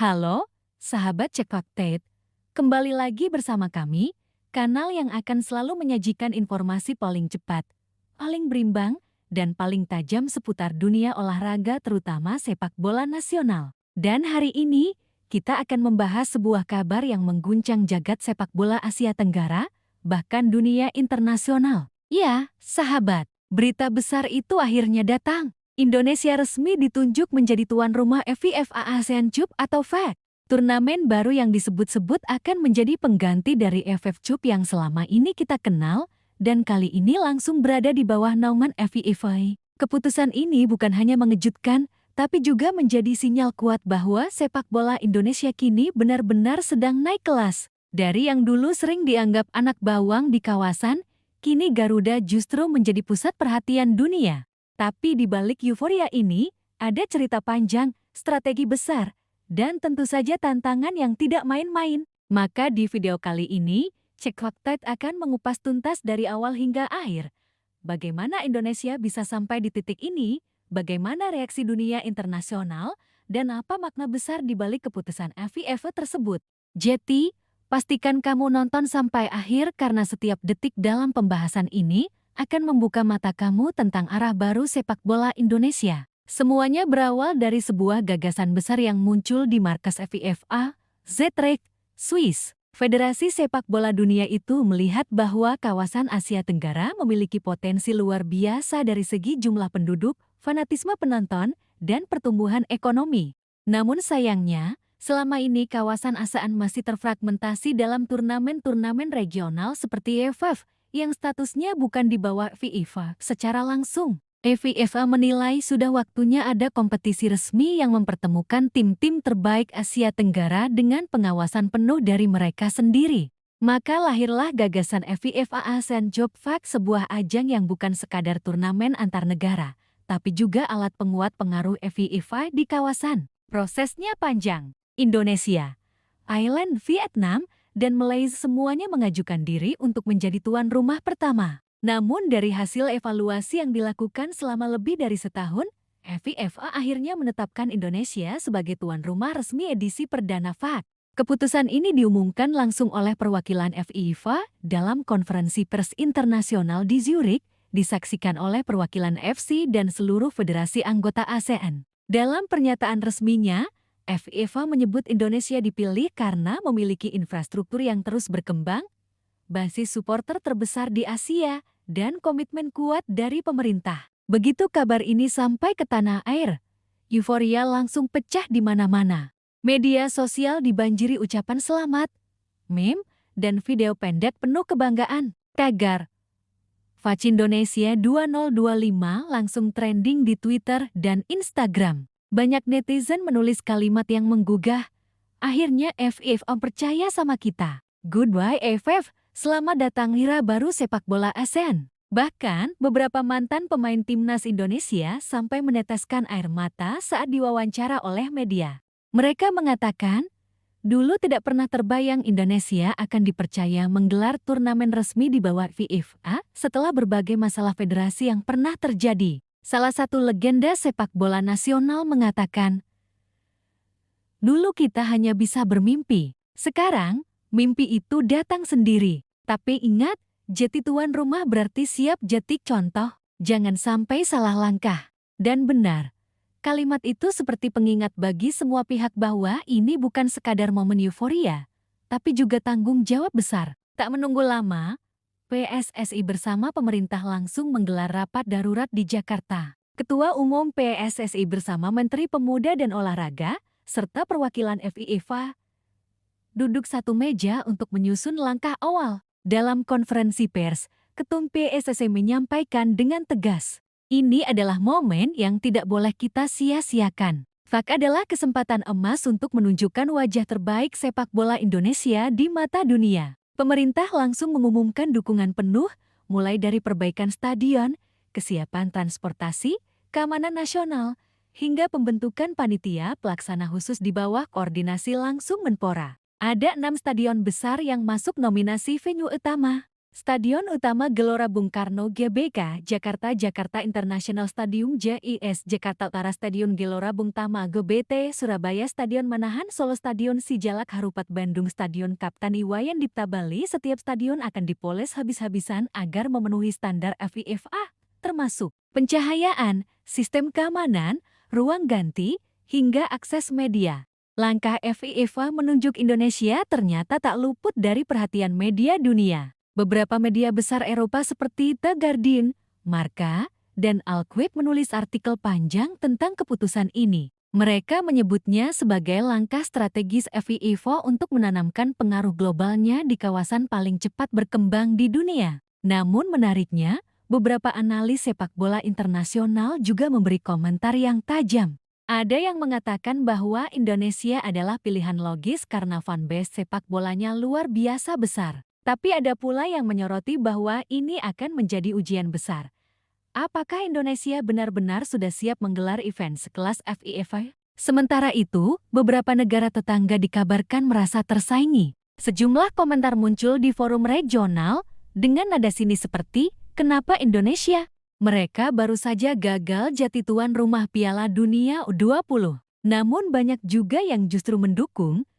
Halo, sahabat Cek Fakta. Kembali lagi bersama kami, kanal yang akan selalu menyajikan informasi paling cepat, paling berimbang, dan paling tajam seputar dunia olahraga terutama sepak bola nasional. Dan hari ini, kita akan membahas sebuah kabar yang mengguncang jagat sepak bola Asia Tenggara, bahkan dunia internasional. Ya, sahabat, berita besar itu akhirnya datang. Indonesia resmi ditunjuk menjadi tuan rumah FIFA ASEAN Cup atau FAC. Turnamen baru yang disebut-sebut akan menjadi pengganti dari AFF Cup yang selama ini kita kenal, dan kali ini langsung berada di bawah naungan FIFA. Keputusan ini bukan hanya mengejutkan, tapi juga menjadi sinyal kuat bahwa sepak bola Indonesia kini benar-benar sedang naik kelas. Dari yang dulu sering dianggap anak bawang di kawasan, kini Garuda justru menjadi pusat perhatian dunia. Tapi di balik euforia ini, ada cerita panjang, strategi besar, dan tentu saja tantangan yang tidak main-main. Maka di video kali ini, Cek Fakta akan mengupas tuntas dari awal hingga akhir. Bagaimana Indonesia bisa sampai di titik ini, bagaimana reaksi dunia internasional, dan apa makna besar di balik keputusan FIFA tersebut. Jadi, pastikan kamu nonton sampai akhir karena setiap detik dalam pembahasan ini akan membuka mata kamu tentang arah baru sepak bola Indonesia. Semuanya berawal dari sebuah gagasan besar yang muncul di markas FIFA, Zurich, Swiss. Federasi sepak bola dunia itu melihat bahwa kawasan Asia Tenggara memiliki potensi luar biasa dari segi jumlah penduduk, fanatisme penonton, dan pertumbuhan ekonomi. Namun sayangnya, selama ini kawasan ASEAN masih terfragmentasi dalam turnamen-turnamen regional seperti AFF, yang statusnya bukan di bawah FIFA secara langsung. FIFA menilai sudah waktunya ada kompetisi resmi yang mempertemukan tim-tim terbaik Asia Tenggara dengan pengawasan penuh dari mereka sendiri. Maka lahirlah gagasan FIFA ASEAN Cup FAC, sebuah ajang yang bukan sekadar turnamen antar negara, tapi juga alat penguat pengaruh FIFA di kawasan. Prosesnya panjang. Indonesia, Thailand, Vietnam, dan Malaysia semuanya mengajukan diri untuk menjadi tuan rumah pertama. Namun dari hasil evaluasi yang dilakukan selama lebih dari setahun, FIFA akhirnya menetapkan Indonesia sebagai tuan rumah resmi edisi perdana FAC. Keputusan ini diumumkan langsung oleh perwakilan FIFA dalam konferensi pers internasional di Zurich, disaksikan oleh perwakilan FC dan seluruh federasi anggota ASEAN. Dalam pernyataan resminya, FIFA menyebut Indonesia dipilih karena memiliki infrastruktur yang terus berkembang, basis supporter terbesar di Asia, dan komitmen kuat dari pemerintah. Begitu kabar ini sampai ke tanah air, euforia langsung pecah di mana-mana. Media sosial dibanjiri ucapan selamat, meme, dan video pendek penuh kebanggaan. Tagar FAC Indonesia 2025 langsung trending di Twitter dan Instagram. Banyak netizen menulis kalimat yang menggugah. Akhirnya FIFA percaya sama kita. Goodbye AFF, selamat datang era baru sepak bola ASEAN. Bahkan, beberapa mantan pemain timnas Indonesia sampai meneteskan air mata saat diwawancara oleh media. Mereka mengatakan, dulu tidak pernah terbayang Indonesia akan dipercaya menggelar turnamen resmi di bawah FIFA setelah berbagai masalah federasi yang pernah terjadi. Salah satu legenda sepak bola nasional mengatakan, dulu kita hanya bisa bermimpi. Sekarang, mimpi itu datang sendiri. Tapi ingat, jadi tuan rumah berarti siap jadi contoh. Jangan sampai salah langkah. Dan benar, kalimat itu seperti pengingat bagi semua pihak bahwa ini bukan sekadar momen euforia, tapi juga tanggung jawab besar. Tak menunggu lama, PSSI bersama pemerintah langsung menggelar rapat darurat di Jakarta. Ketua Umum PSSI bersama Menteri Pemuda dan Olahraga, serta perwakilan FIFA, duduk satu meja untuk menyusun langkah awal. Dalam konferensi pers, Ketum PSSI menyampaikan dengan tegas, ini adalah momen yang tidak boleh kita sia-siakan. FAC adalah kesempatan emas untuk menunjukkan wajah terbaik sepak bola Indonesia di mata dunia. Pemerintah langsung mengumumkan dukungan penuh, mulai dari perbaikan stadion, kesiapan transportasi, keamanan nasional, hingga pembentukan panitia pelaksana khusus di bawah koordinasi langsung Menpora. Ada 6 stadion besar yang masuk nominasi venue utama. Stadion utama Gelora Bung Karno GBK, Jakarta International Stadium JIS, Jakarta Utara Stadion Gelora Bung Tama GBT, Surabaya Stadion Manahan, Solo Stadion Sijalak Harupat, Bandung Stadion Kapten Iwayan Dipta Bali. Setiap stadion akan dipoles habis-habisan agar memenuhi standar FIFA, termasuk pencahayaan, sistem keamanan, ruang ganti, hingga akses media. Langkah FIFA menunjuk Indonesia ternyata tak luput dari perhatian media dunia. Beberapa media besar Eropa seperti The Guardian, Marca, dan Al-Quib menulis artikel panjang tentang keputusan ini. Mereka menyebutnya sebagai langkah strategis FIFA untuk menanamkan pengaruh globalnya di kawasan paling cepat berkembang di dunia. Namun menariknya, beberapa analis sepak bola internasional juga memberi komentar yang tajam. Ada yang mengatakan bahwa Indonesia adalah pilihan logis karena fanbase sepak bolanya luar biasa besar. Tapi ada pula yang menyoroti bahwa ini akan menjadi ujian besar. Apakah Indonesia benar-benar sudah siap menggelar event sekelas FIFA? Sementara itu, beberapa negara tetangga dikabarkan merasa tersaingi. Sejumlah komentar muncul di forum regional dengan nada sinis seperti, "Kenapa Indonesia? Mereka baru saja gagal jadi tuan rumah Piala Dunia U20." Namun banyak juga yang justru mendukung,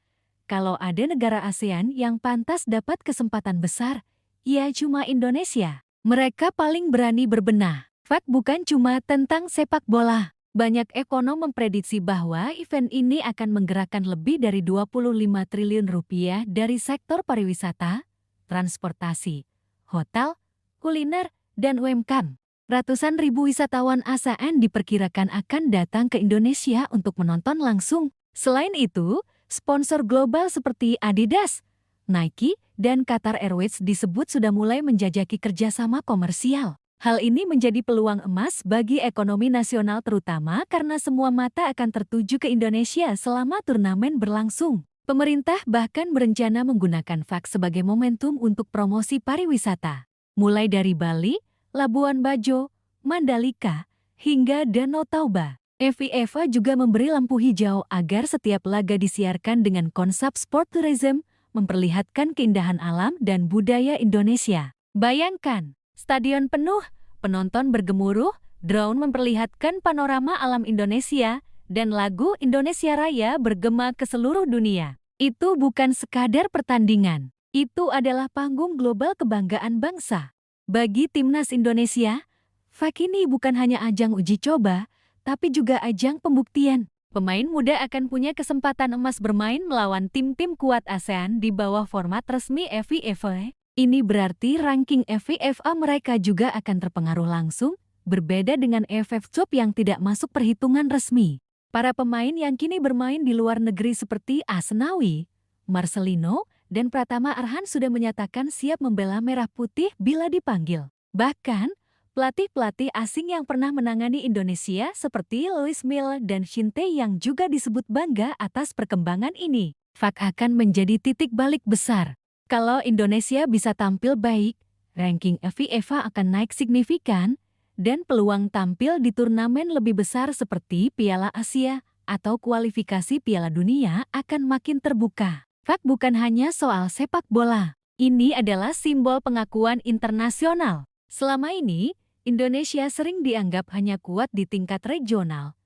kalau ada negara ASEAN yang pantas dapat kesempatan besar, ya cuma Indonesia. Mereka paling berani berbenah. Fakt bukan cuma tentang sepak bola. Banyak ekonom memprediksi bahwa event ini akan menggerakkan lebih dari 25 triliun rupiah dari sektor pariwisata, transportasi, hotel, kuliner, dan UMKM. Ratusan ribu wisatawan ASEAN diperkirakan akan datang ke Indonesia untuk menonton langsung. Selain itu, sponsor global seperti Adidas, Nike, dan Qatar Airways disebut sudah mulai menjajaki kerjasama komersial. Hal ini menjadi peluang emas bagi ekonomi nasional terutama karena semua mata akan tertuju ke Indonesia selama turnamen berlangsung. Pemerintah bahkan berencana menggunakan FAK sebagai momentum untuk promosi pariwisata. Mulai dari Bali, Labuan Bajo, Mandalika, hingga Danau Toba. FIFA juga memberi lampu hijau agar setiap laga disiarkan dengan konsep sport tourism, memperlihatkan keindahan alam dan budaya Indonesia. Bayangkan, stadion penuh, penonton bergemuruh, drone memperlihatkan panorama alam Indonesia, dan lagu Indonesia Raya bergema ke seluruh dunia. Itu bukan sekadar pertandingan, itu adalah panggung global kebanggaan bangsa. Bagi timnas Indonesia, FAK ini bukan hanya ajang uji coba, tapi juga ajang pembuktian. Pemain muda akan punya kesempatan emas bermain melawan tim-tim kuat ASEAN di bawah format resmi FIFA. Ini berarti ranking FIFA mereka juga akan terpengaruh langsung, berbeda dengan AFF Cup yang tidak masuk perhitungan resmi. Para pemain yang kini bermain di luar negeri seperti Asnawi, Marcelino, dan Pratama Arhan sudah menyatakan siap membela merah putih bila dipanggil. Bahkan, pelatih-pelatih asing yang pernah menangani Indonesia seperti Louis Milla dan Shin Tae-yang juga disebut bangga atas perkembangan ini. FAK akan menjadi titik balik besar. Kalau Indonesia bisa tampil baik, ranking FIFA akan naik signifikan, dan peluang tampil di turnamen lebih besar seperti Piala Asia atau kualifikasi Piala Dunia akan makin terbuka. FAK bukan hanya soal sepak bola. Ini adalah simbol pengakuan internasional. Selama ini, Indonesia sering dianggap hanya kuat di tingkat regional,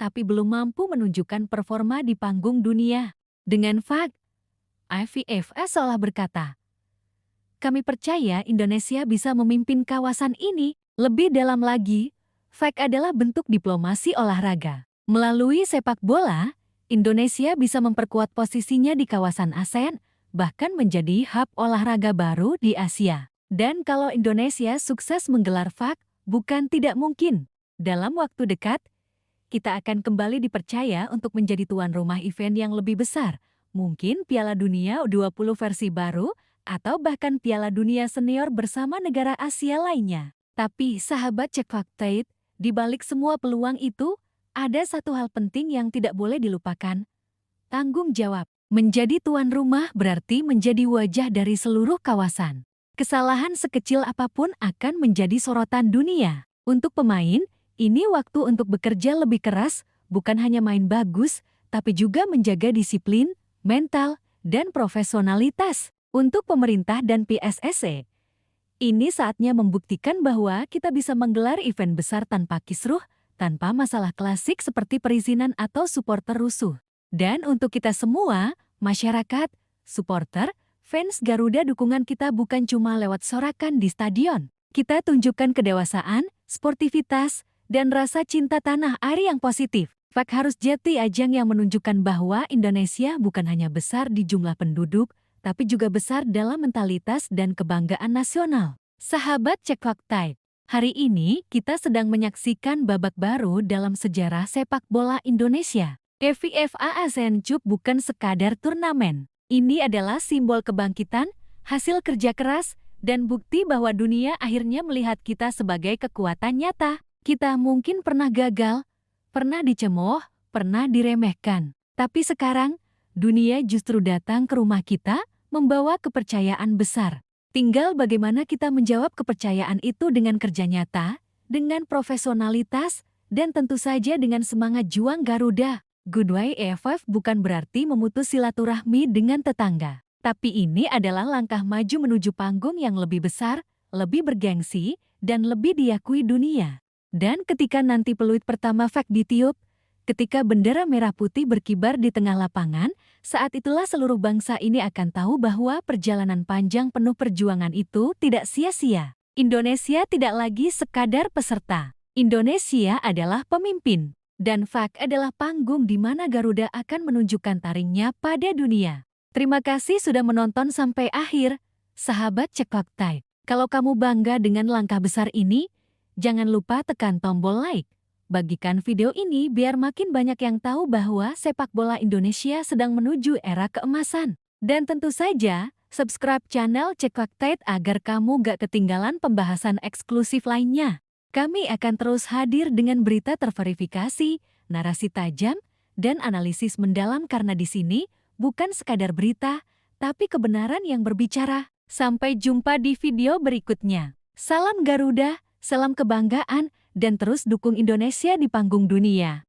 tapi belum mampu menunjukkan performa di panggung dunia. Dengan FAK, FIFA seolah berkata, "Kami percaya Indonesia bisa memimpin kawasan ini." Lebih dalam lagi, FAK adalah bentuk diplomasi olahraga. Melalui sepak bola, Indonesia bisa memperkuat posisinya di kawasan ASEAN, bahkan menjadi hub olahraga baru di Asia. Dan kalau Indonesia sukses menggelar FAK, bukan tidak mungkin. Dalam waktu dekat, kita akan kembali dipercaya untuk menjadi tuan rumah event yang lebih besar. Mungkin Piala Dunia U20 versi baru, atau bahkan Piala Dunia Senior bersama negara Asia lainnya. Tapi sahabat Cek Fakta, di balik semua peluang itu, ada satu hal penting yang tidak boleh dilupakan. Tanggung jawab. Menjadi tuan rumah berarti menjadi wajah dari seluruh kawasan. Kesalahan sekecil apapun akan menjadi sorotan dunia. Untuk pemain, ini waktu untuk bekerja lebih keras, bukan hanya main bagus, tapi juga menjaga disiplin, mental, dan profesionalitas. Untuk pemerintah dan PSSI, Ini saatnya membuktikan bahwa kita bisa menggelar event besar tanpa kisruh, tanpa masalah klasik seperti perizinan atau supporter rusuh. Dan untuk kita semua, masyarakat, supporter, fans Garuda, dukungan kita bukan cuma lewat sorakan di stadion. Kita tunjukkan kedewasaan, sportivitas, dan rasa cinta tanah air yang positif. Fak harus jadi ajang yang menunjukkan bahwa Indonesia bukan hanya besar di jumlah penduduk, tapi juga besar dalam mentalitas dan kebanggaan nasional. Sahabat Cek Fakta, hari ini kita sedang menyaksikan babak baru dalam sejarah sepak bola Indonesia. FIFA ASEAN Cup bukan sekadar turnamen. Ini adalah simbol kebangkitan, hasil kerja keras, dan bukti bahwa dunia akhirnya melihat kita sebagai kekuatan nyata. Kita mungkin pernah gagal, pernah dicemooh, pernah diremehkan. Tapi sekarang, dunia justru datang ke rumah kita, membawa kepercayaan besar. Tinggal bagaimana kita menjawab kepercayaan itu dengan kerja nyata, dengan profesionalitas, dan tentu saja dengan semangat juang Garuda. Goodbye EFF bukan berarti memutus silaturahmi dengan tetangga. Tapi ini adalah langkah maju menuju panggung yang lebih besar, lebih bergengsi, dan lebih diakui dunia. Dan ketika nanti peluit pertama Fak ditiup, ketika bendera merah putih berkibar di tengah lapangan, saat itulah seluruh bangsa ini akan tahu bahwa perjalanan panjang penuh perjuangan itu tidak sia-sia. Indonesia tidak lagi sekadar peserta. Indonesia adalah pemimpin. Dan Fak adalah panggung di mana Garuda akan menunjukkan taringnya pada dunia. Terima kasih sudah menonton sampai akhir, sahabat Cek Fakta. Kalau kamu bangga dengan langkah besar ini, jangan lupa tekan tombol like. Bagikan video ini biar makin banyak yang tahu bahwa sepak bola Indonesia sedang menuju era keemasan. Dan tentu saja, subscribe channel Cek Fakta agar kamu gak ketinggalan pembahasan eksklusif lainnya. Kami akan terus hadir dengan berita terverifikasi, narasi tajam, dan analisis mendalam karena di sini bukan sekadar berita, tapi kebenaran yang berbicara. Sampai jumpa di video berikutnya. Salam Garuda, salam kebanggaan, dan terus dukung Indonesia di panggung dunia.